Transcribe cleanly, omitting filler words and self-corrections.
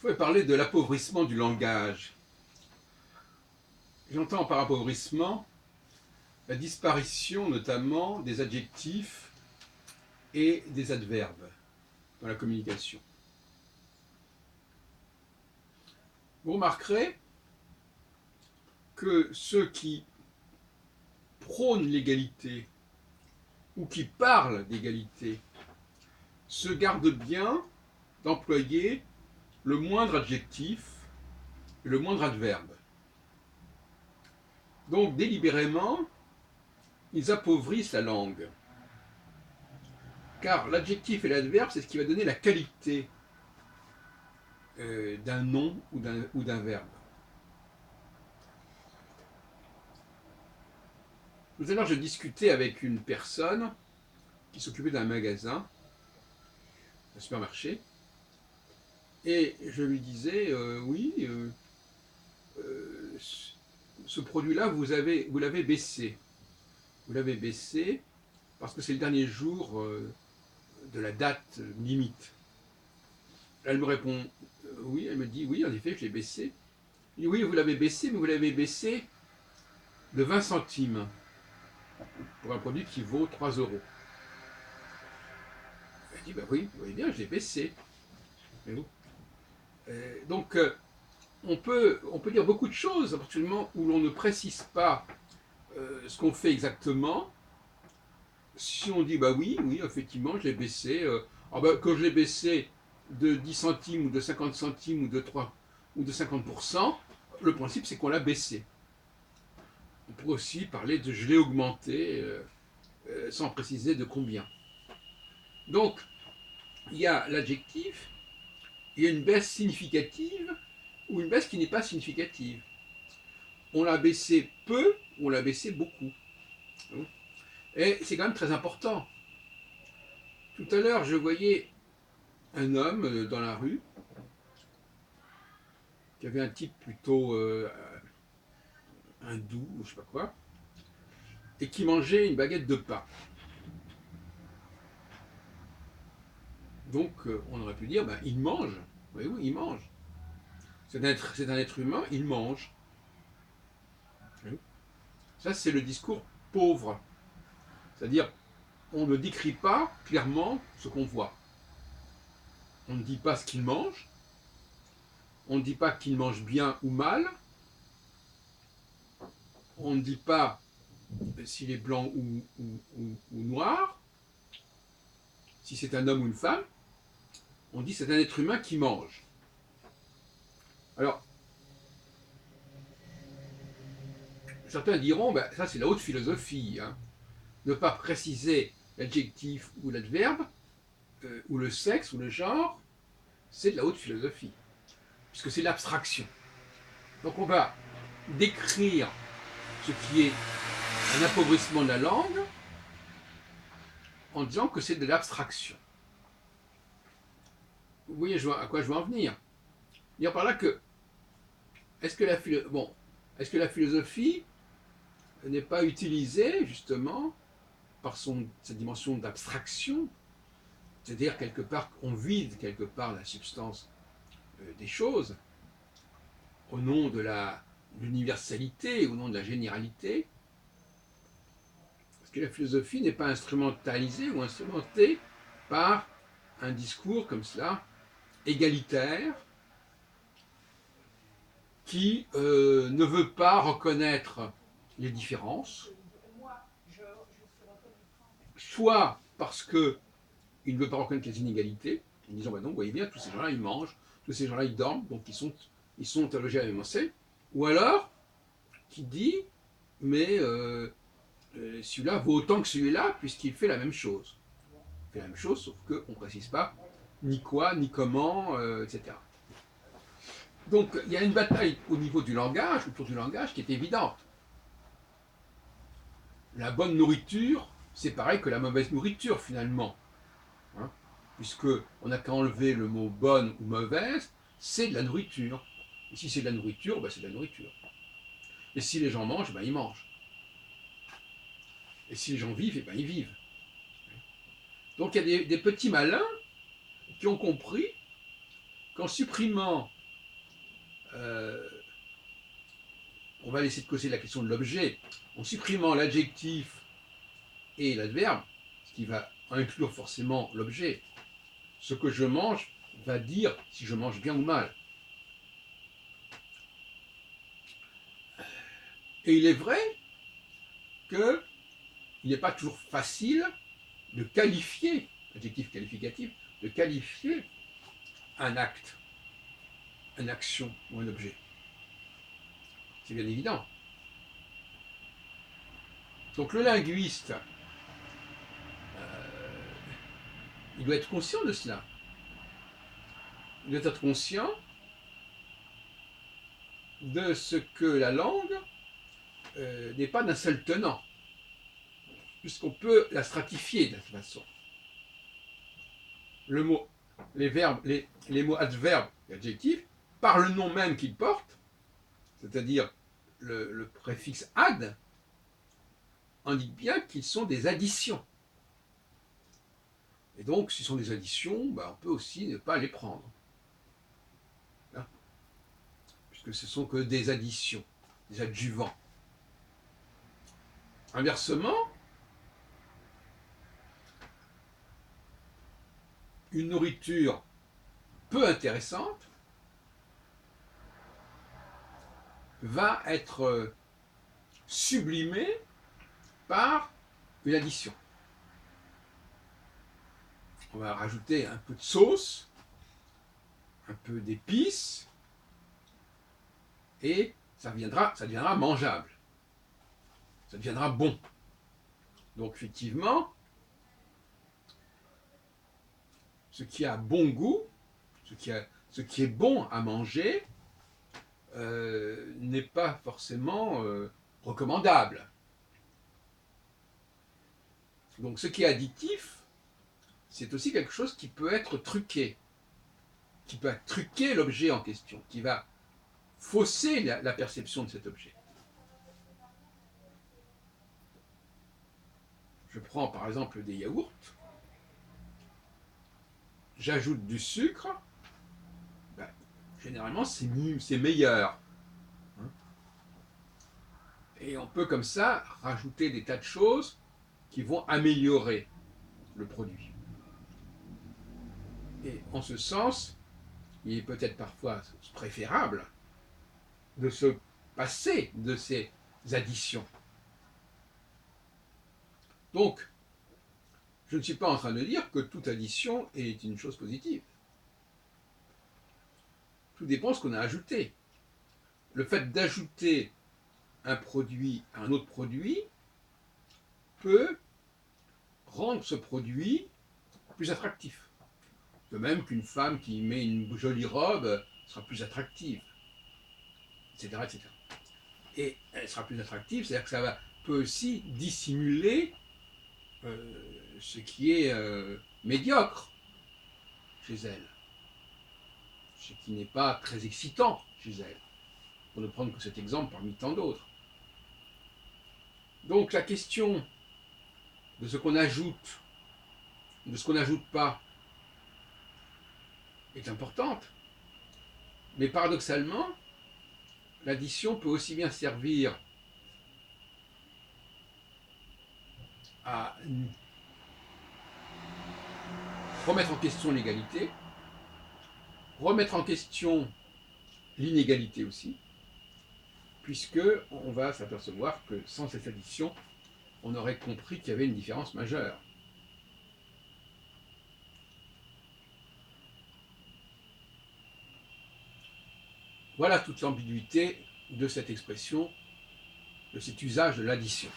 pourrais parler de l'appauvrissement du langage. J'entends par appauvrissement la disparition notamment des adjectifs et des adverbes dans la communication. Vous remarquerez que ceux qui prônent l'égalité ou qui parlent d'égalité se gardent bien d'employer le moindre adjectif et le moindre adverbe. Donc délibérément, ils appauvrissent la langue. Car l'adjectif et l'adverbe, c'est ce qui va donner la qualité d'un nom ou d'un verbe. Tout à l'heure, je discutais avec une personne qui s'occupait d'un magasin, un supermarché, et je lui disais, oui, ce produit-là, vous l'avez baissé. Vous l'avez baissé parce que c'est le dernier jour de la date limite. Elle me répond, oui, elle me dit, oui, en effet, je l'ai baissé. Je dis, oui, vous l'avez baissé, mais vous l'avez baissé de 20 centimes pour un produit qui vaut 3 euros. Elle dit, bah oui, vous voyez bien, je l'ai baissé. Donc, on peut dire beaucoup de choses à partir du moment où l'on ne précise pas ce qu'on fait exactement. Si on dit, bah oui, effectivement, je l'ai baissé, quand je l'ai baissé de 10 centimes ou de 50 centimes ou de 3 ou de 50%, le principe c'est qu'on l'a baissé. On pourrait aussi parler de je l'ai augmenté sans préciser de combien. Donc, il y a l'adjectif, il y a une baisse significative ou une baisse qui n'est pas significative. On l'a baissé peu ou on l'a baissé beaucoup. Et c'est quand même très important. Tout à l'heure, je voyais un homme dans la rue qui avait un type plutôt hindou ou je sais pas quoi, et qui mangeait une baguette de pain. Donc on aurait pu dire, ben, il mange. Oui, il mange. C'est un être humain, il mange. Oui. Ça, c'est le discours pauvre. C'est-à-dire, on ne décrit pas clairement ce qu'on voit. On ne dit pas ce qu'il mange. On ne dit pas qu'il mange bien ou mal. On ne dit pas s'il est blanc ou noir. Si c'est un homme ou une femme. On dit c'est un être humain qui mange. Alors, certains diront, ben, ça c'est la haute philosophie. Hein. Ne pas préciser l'adjectif ou l'adverbe, ou le sexe ou le genre, c'est de la haute philosophie. Puisque c'est l'abstraction. Donc on va décrire ce qui est un appauvrissement de la langue en disant que c'est de l'abstraction. Vous voyez à quoi je veux en venir. Dire par là que est-ce que la philosophie n'est pas utilisée justement par sa dimension d'abstraction, c'est-à-dire quelque part on vide quelque part la substance des choses au nom de l'universalité, au nom de la généralité. Est-ce que la philosophie n'est pas instrumentalisée ou instrumentée par un discours comme cela, égalitaire, qui ne veut pas reconnaître les différences, soit parce qu'il ne veut pas reconnaître les inégalités, en disant bah non, vous voyez bien, tous ces gens-là ils mangent, tous ces gens-là ils dorment, donc ils sont logés à la même enseigne, ou alors qui dit mais celui-là vaut autant que celui-là puisqu'il fait la même chose. Il fait la même chose, sauf qu'on ne précise pas ni quoi, ni comment, etc. Donc il y a une bataille au niveau du langage, autour du langage, qui est évidente. La bonne nourriture, c'est pareil que la mauvaise nourriture finalement. Hein, puisqu'on n'a qu'à enlever le mot bonne ou mauvaise, c'est de la nourriture. Et si c'est de la nourriture, ben c'est de la nourriture. Et si les gens mangent, ben ils mangent. Et si les gens vivent, ben ils vivent. Donc il y a des petits malins qui ont compris qu'en supprimant euh, on va laisser de côté la question de l'objet en supprimant l'adjectif et l'adverbe, ce qui va inclure forcément l'objet. Ce que je mange va dire si je mange bien ou mal. Et il est vrai qu'il n'est pas toujours facile de qualifier, adjectif qualificatif, de qualifier un acte, une action ou un objet. C'est bien évident. Donc le linguiste, il doit être conscient de cela. Il doit être conscient de ce que la langue n'est pas d'un seul tenant, puisqu'on peut la stratifier de cette façon. Le mot, les verbes, les mots adverbes et adjectifs, par le nom même qu'ils portent, c'est-à-dire le préfixe ad, indique bien qu'ils sont des additions. Et donc, si ce sont des additions, on peut aussi ne pas les prendre. Hein, puisque ce ne sont que des additions, des adjuvants. Inversement, une nourriture peu intéressante va être sublimée par une addition. On va rajouter un peu de sauce, un peu d'épices, et ça deviendra mangeable. Ça deviendra bon. Donc effectivement, ce qui a bon goût, ce qui est bon à manger, n'est pas forcément recommandable. Donc ce qui est additif, c'est aussi quelque chose qui peut être truqué, qui peut truquer l'objet en question, qui va fausser la perception de cet objet. Je prends par exemple des yaourts, j'ajoute du sucre, généralement c'est meilleur. Et on peut comme ça rajouter des tas de choses qui vont améliorer le produit. Et en ce sens, il est peut-être parfois préférable de se passer de ces additions. Donc, je ne suis pas en train de dire que toute addition est une chose positive. Tout dépend de ce qu'on a ajouté. Le fait d'ajouter un produit à un autre produit peut rendre ce produit plus attractif. De même qu'une femme qui met une jolie robe sera plus attractive, etc., etc. Et elle sera plus attractive, c'est-à-dire que ça peut aussi dissimuler ce qui est médiocre chez elle, ce qui n'est pas très excitant chez elle, pour ne prendre que cet exemple parmi tant d'autres. Donc la question de ce qu'on ajoute, de ce qu'on n'ajoute pas, est importante, mais paradoxalement, l'addition peut aussi bien servir à remettre en question l'égalité, remettre en question l'inégalité aussi, puisque on va s'apercevoir que sans cette addition, on aurait compris qu'il y avait une différence majeure. Voilà toute l'ambiguïté de cette expression, de cet usage de l'addition.